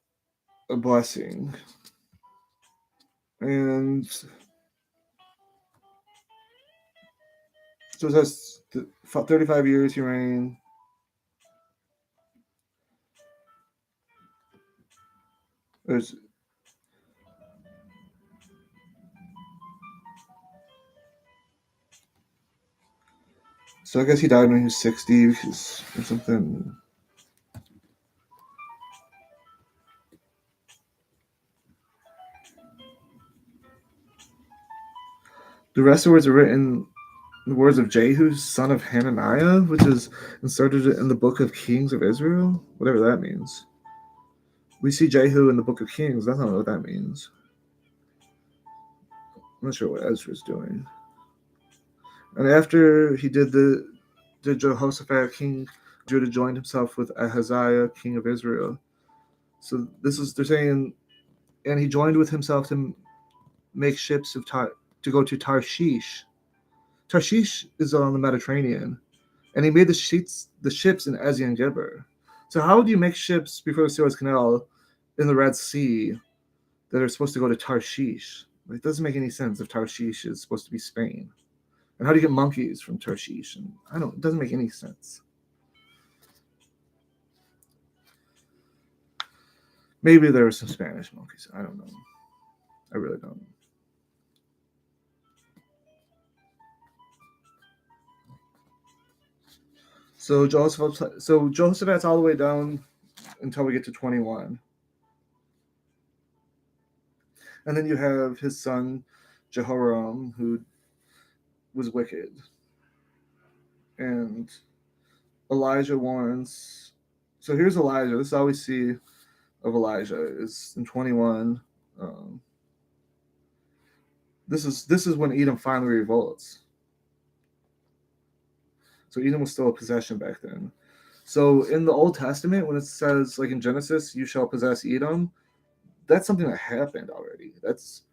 a blessing. And so it says 35 years he reigned. There's So I guess he died when he was 60 or something. The rest of the words are written in the words of Jehu, son of Hananiah, which is inserted in the book of Kings of Israel, whatever that means. We see Jehu in the book of Kings. That's not what that means. I'm not sure what Ezra's doing. And after he did Jehoshaphat, king Judah joined himself with Ahaziah, king of Israel. So they're saying, and he joined with himself to make ships to go to Tarshish. Tarshish is on the Mediterranean, and he made the ships in Ezion Geber. So how do you make ships before the Suez Canal in the Red Sea that are supposed to go to Tarshish? It doesn't make any sense if Tarshish is supposed to be Spain. And how do you get monkeys from Tarshish? And it doesn't make any sense. Maybe there were some Spanish monkeys. I don't know. I really don't. So Jehoshaphat's all the way down until we get to 21. And then you have his son Jehoram, who was wicked. And Elijah warns. So here's Elijah. This is all we see of Elijah is in 21. This is when Edom finally revolts. So Edom was still a possession back then. So in the Old Testament, when it says, like in Genesis, you shall possess Edom, that's something that happened already. That's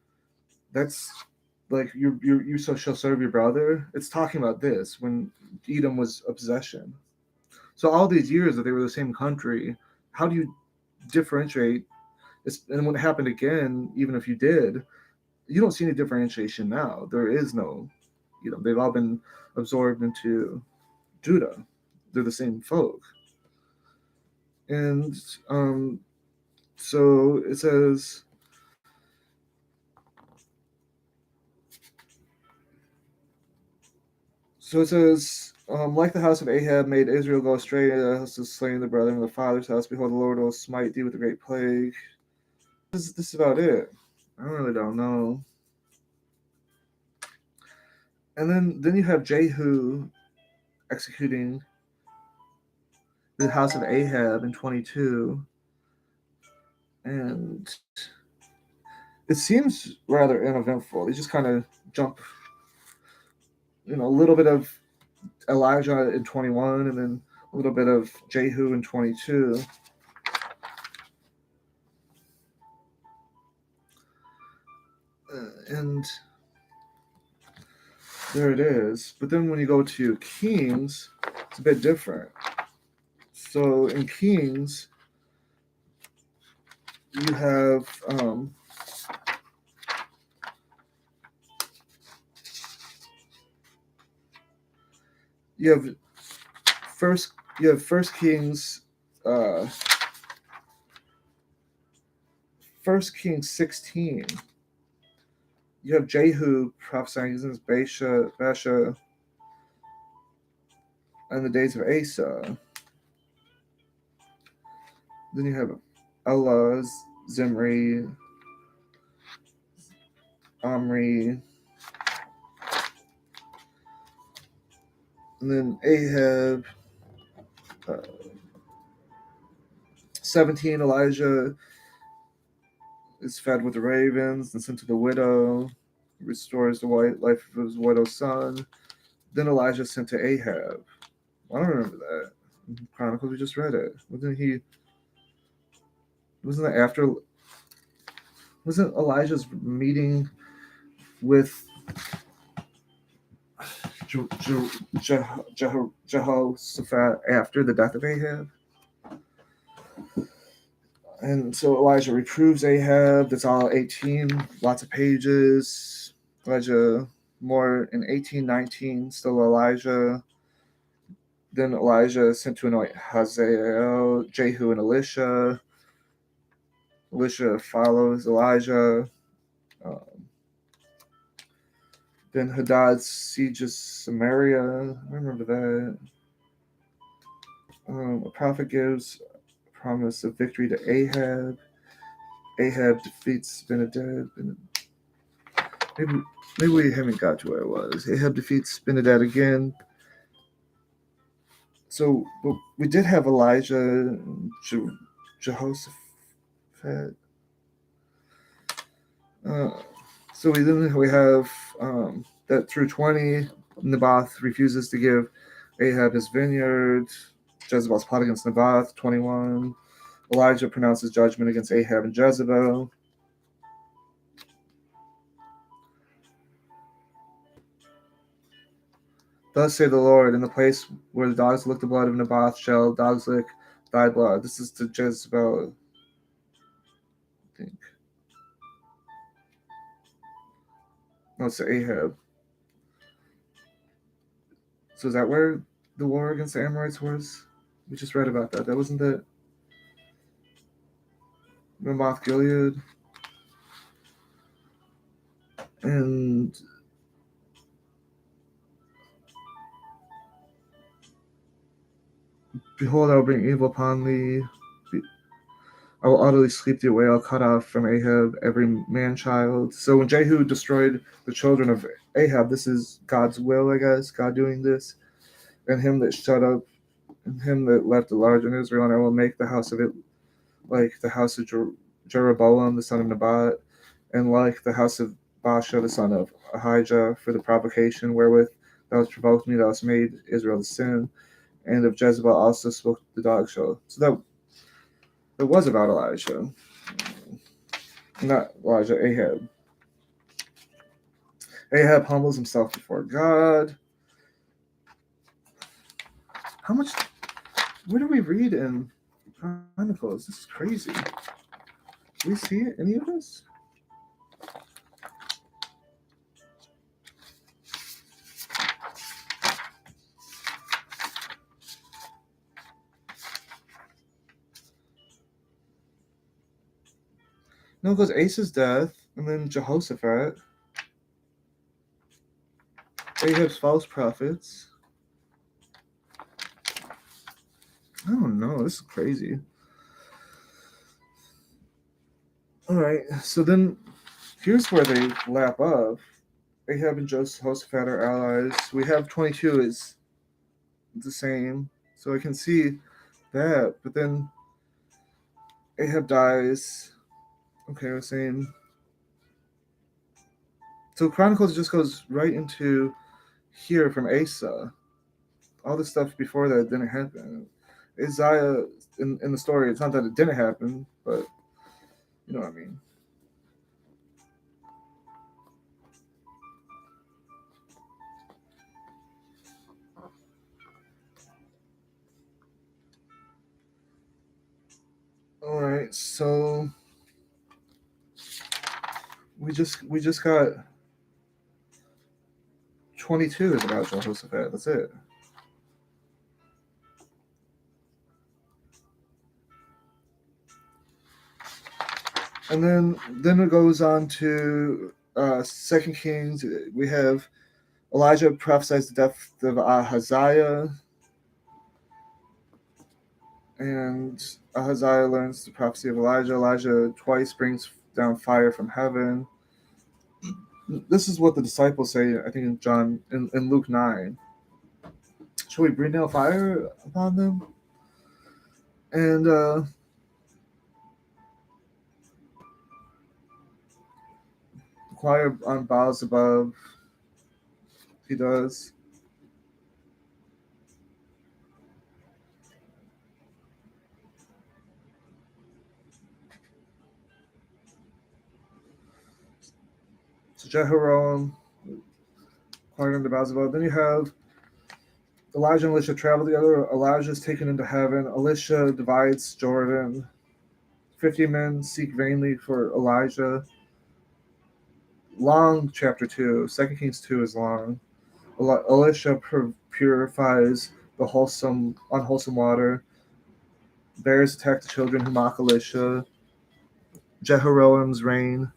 like you shall serve your brother. It's talking about this when Edom was a possession. So all these years that they were the same country, how do you differentiate? And when it happened again, even if you did, you don't see any differentiation now. There is no, they've all been absorbed into Judah. They're the same folk. And so it says, like the house of Ahab made Israel go astray, the house of slaying the brethren of the father's house. Behold, the Lord will smite thee with a great plague. This is about it. I really don't know. And then you have Jehu executing the house of Ahab in 22. And it seems rather uneventful. They just kind of jump, a little bit of Elijah in 21 and then a little bit of Jehu in 22. And there it is. But then when you go to Kings, it's a bit different. So in Kings, you have First Kings 16. You have Jehu prophesying against Baasha in the days of Asa. Then you have Elah, Zimri, Omri, and then Ahab. 17, Elijah is fed with the ravens and sent to the widow, restores the life of his widow's son. Then Elijah sent to Ahab. I don't remember that. In Chronicles, we just read it. Wasn't Elijah's meeting with Jehoshaphat after the death of Ahab? And so Elijah reproves Ahab. That's all 18, lots of pages. Elijah more in 18:19, still Elijah. Then Elijah sent to anoint Hazael, Jehu, and Elisha. Elisha follows Elijah. Then Hadad sieges Samaria. I remember that. A prophet gives a promise of victory to Ahab. Ahab defeats Ben-Hadad. Maybe we haven't got to where it was. Ahab defeats Ben-Hadad again. So we did have Elijah and Jehoshaphat. So we have that through 20, Naboth refuses to give Ahab his vineyard. Jezebel's plot against Naboth, 21. Elijah pronounces judgment against Ahab and Jezebel. Thus say the Lord, in the place where the dogs lick the blood of Naboth shall dogs lick thy blood. This is to Jezebel, I think. No, it's to Ahab. So is that where the war against the Amorites was? We just read about that. That wasn't it. Ramoth Gilead. And behold, I will bring evil upon thee. I will utterly sweep thee away. I'll cut off from Ahab every man child. So when Jehu destroyed the children of Ahab, this is God's will, I guess. God doing this. And him that shut up, and him that left the large in Israel, and I will make the house of it like the house of Jeroboam, the son of Nebat, and like the house of Baasha, the son of Ahijah, for the provocation wherewith thou hast provoked me, thou hast made Israel to sin. And of Jezebel also spoke the dog show. So that was about Elijah. Not Elijah, Ahab. Ahab humbles himself before God. How much? Where do we read in Chronicles? This is crazy. Do we see any of this? No, it goes Asa's death, and then Jehoshaphat, Ahab's false prophets. I don't know. This is crazy. All right, so then here's where they lap up. Ahab and Jehoshaphat are allies. We have 22 is the same, so I can see that. But then Ahab dies. Okay, we're saying. So Chronicles just goes right into here from Asa. All the stuff before that didn't happen. Isaiah in the story, it's not that it didn't happen, but you know what I mean. All right, so we just got 22 is about Jehoshaphat. That's it. And then it goes on to Second Kings. We have Elijah prophesies the death of Ahaziah, and Ahaziah learns the prophecy of Elijah. Elijah twice brings down fire from heaven. This is what the disciples say, I think, in Luke 9. Shall we bring down fire upon them? And the choir on boughs above, he does. So Jehoram, choir on the boughs above. Then you have Elijah and Elisha travel together. Elijah is taken into heaven. Elisha divides Jordan. 50 men seek vainly for Elijah. Long chapter 2. 2 Kings 2 is long. Elisha purifies the unwholesome water. Bears attack the children who mock Elisha. Jehoram's reign.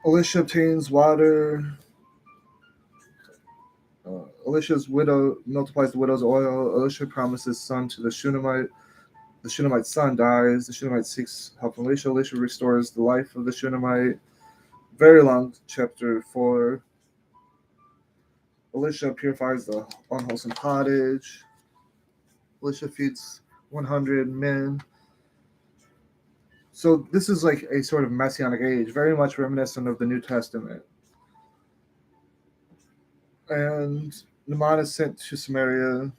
Elisha obtains water. Elisha's widow multiplies the widow's oil. Elisha promises son to the Shunammite. The Shunammite's son dies. The Shunammite seeks help from Elisha. Elisha restores the life of the Shunammite. Very long, chapter 4. Elisha purifies the unwholesome pottage. Elisha feeds 100 men. So this is like a sort of messianic age, very much reminiscent of the New Testament. And Naaman is sent to Samaria.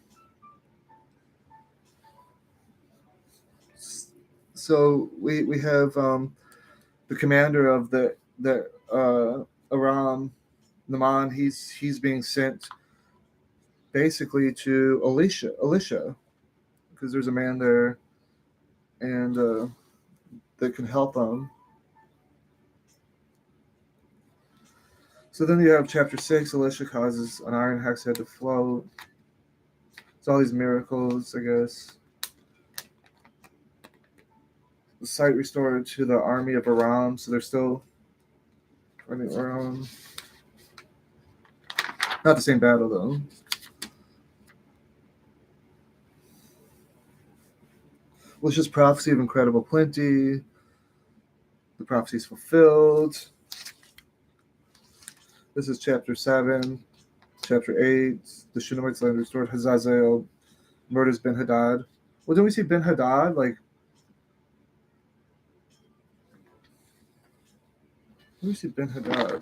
So we have the commander of the Aram, Naaman. He's being sent basically to Elisha, because there's a man there, and that can help him. So then you have chapter 6. Elisha causes an iron axe head to float. It's all these miracles, I guess. The sight restored to the army of Aram, so they're still running around. Not the same battle, though. Elisha's prophecy of incredible plenty. The prophecy is fulfilled. This is chapter 7. Chapter 8. The Shunammite's land restored. Hazazel murders Ben-Hadad. Well, didn't we see Ben-Hadad? Like, let me see Ben-Hadad.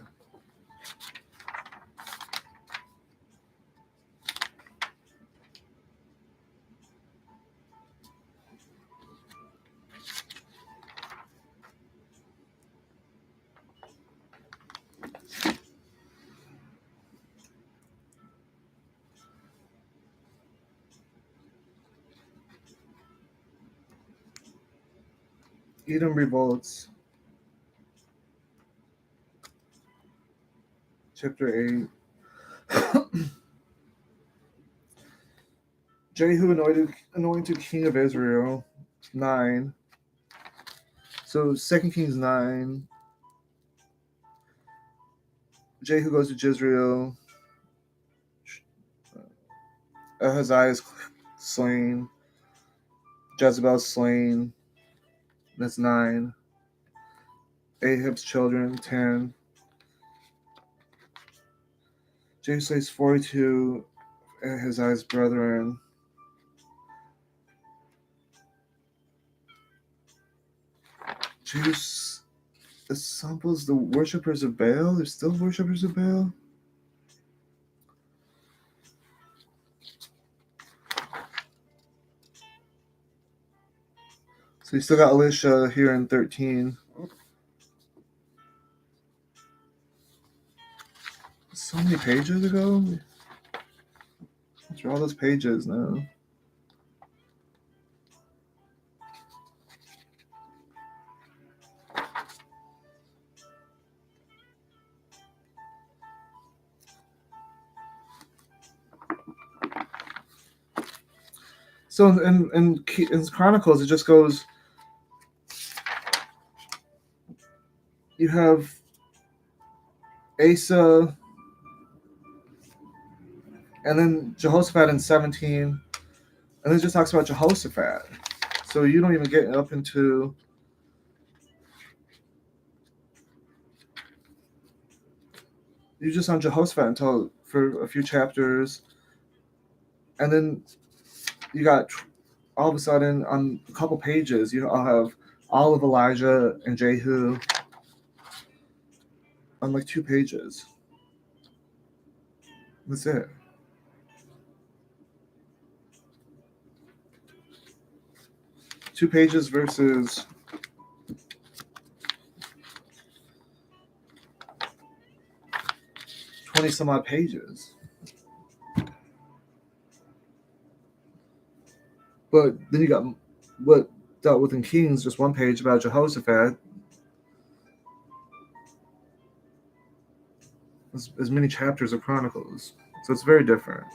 Edom revolts. Chapter 8. Jehu anointed king of Israel. 9. So 2 Kings 9. Jehu goes to Jezreel. Ahaziah is slain. Jezebel slain. That's 9. Ahab's children. 10. Jehu slays 42 Ahaziah's brethren. Jehu assembles the worshippers of Baal. There's still worshippers of Baal. So you still got Elisha here in 13. So many pages ago? What's all those pages now? So in Chronicles, it just goes. You have Asa, and then Jehoshaphat in 17, and then it just talks about Jehoshaphat. So you don't even get up into. You're just on Jehoshaphat until for a few chapters, and then you got all of a sudden on a couple pages I'll have all of Elijah and Jehu on like 2 pages. That's it. Two pages versus 20 some odd pages. But then you got what dealt with in Kings, just 1 page about Jehoshaphat. As many chapters of Chronicles. So it's very different.